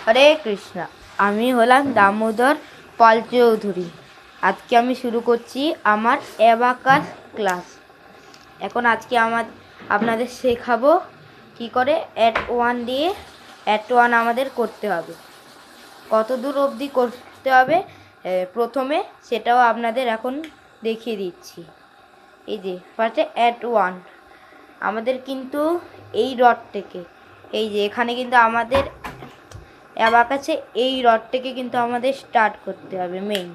হরে কৃষ্ণ। আমি হলাম দামোদর পাল চৌধুরী। আজকে আমি শুরু করছি আমার অ্যাবাকাস ক্লাস। এখন আজকে আপনাদের শেখাবো কি করে @1 দিয়ে @1 আমাদের করতে হবে। কত দূর অবধি করতে হবে প্রথমে সেটাও আপনাদের এখন দেখিয়ে দিচ্ছি। এই যে ফার্স্টে @1 আমাদের কিন্তু এই রড থেকে, এই যে এখানে কিন্তু আমাদের অ্যাবাকাসে এই রড থেকে কিন্তু আমাদের স্টার্ট করতে হবে। মেইন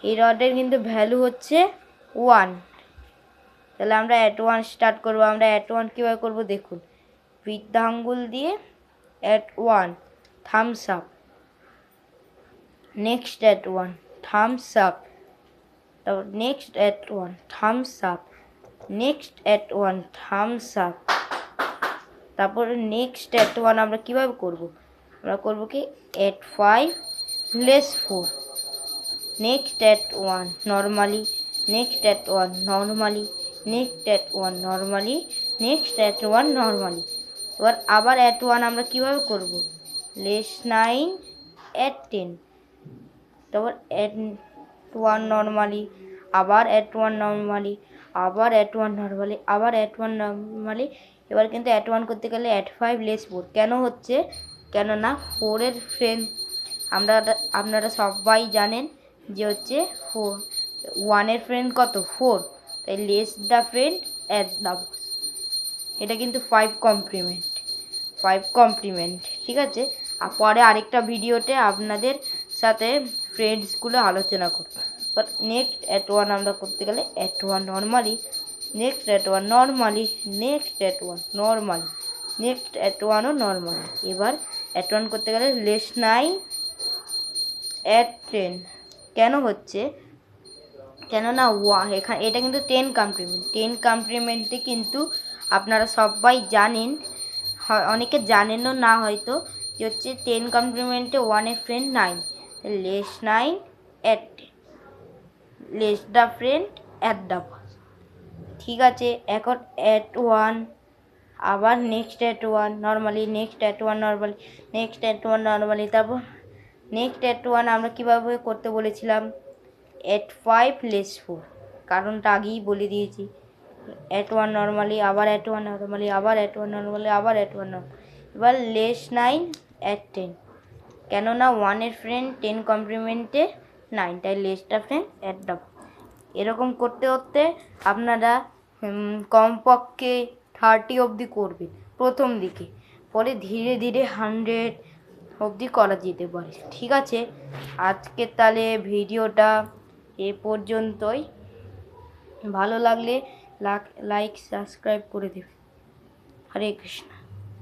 এই রডের কিন্তু ভ্যালু হচ্ছে 1। তাহলে আমরা @1 স্টার্ট করবো। আমরা @1 কীভাবে করবো দেখুন। বৃদ্ধা আঙ্গুল দিয়ে @1 thumbs up, next @1 thumbs up, তারপর next @1 thumbs up, next @1 thumbs up, তারপরে নেক্সট @1 আমরা কীভাবে করব, আমরা করব কি @5 less 4, next @1 normally, next @1 normally, next @1 normally, next @1 normally. এবার আবার @1 আমরা কীভাবে করব, লেস 9 @10, তারপর @1 নর্মালি, আবার @1 নর্মালি, আবার @1 নর্মালি, আবার @1 নর্মালি। এবার কিন্তু @1 করতে গেলে @5 লেস 4 কেন হচ্ছে, কেননা 4-এর ফ্রেন্ড আপনারা সবাই জানেন যে হচ্ছে 4, 1-এর ফ্রেন্ড কত 4, তাই less the friend add the boss. এটা কিন্তু 5 কমপ্লিমেন্ট, ঠিক আছে। আর পরে আরেকটা ভিডিওতে আপনাদের সাথে ফ্রেন্ডসগুলো আলোচনা করব। বাট নেক্সট @1 আমরা করতে গেলে @1 normally, next @1 normally, next @1 normally, next @1ও নর্মালি। এবার @1 করতে গেলে লেস 9 @10 কেন হচ্ছে, কেননা এখানে এটা কিন্তু 10 কমপ্লিমেন্ট। 10 কমপ্লিমেন্টে কিন্তু আপনারা সবাই জানেন, অনেকে জানেনও না হয়তো, যে হচ্ছে 10 কমপ্লিমেন্টে 1-এর friend 9, less 9 @10, less the friend at the boss. ঠিক আছে। এখন @1 আবার next @1 normally, next @1 normally, next @1 normally, তারপর নেক্সট @1 আমরা কীভাবে করতে বলেছিলাম, @5 লেস 4, কারণটা আগেই বলে দিয়েছি। @1 নর্মালি, আবার @1 নর্মালি, আবার @1 নর্মালি, আবার @1 নর্মালি। এবার লেস 9 @10, কেননা 1-এর ফ্রেন্ড 10 কমপ্লিমেন্টে 9, তাই লেসটা ফ্রেন্ড অ্যাট দ্য। এরকম করতে করতে আপনারা কমপক্ষে 30 অবধি করবেন প্রথম দিকে, পরে ধীরে ধীরে 100 অবধি করা যেতে পারে। ঠিক আছে। আজকে তাহলে ভিডিওটা এ পর্যন্তই। ভালো লাগলে লাইক সাবস্ক্রাইব করে দেবে। হরে কৃষ্ণ।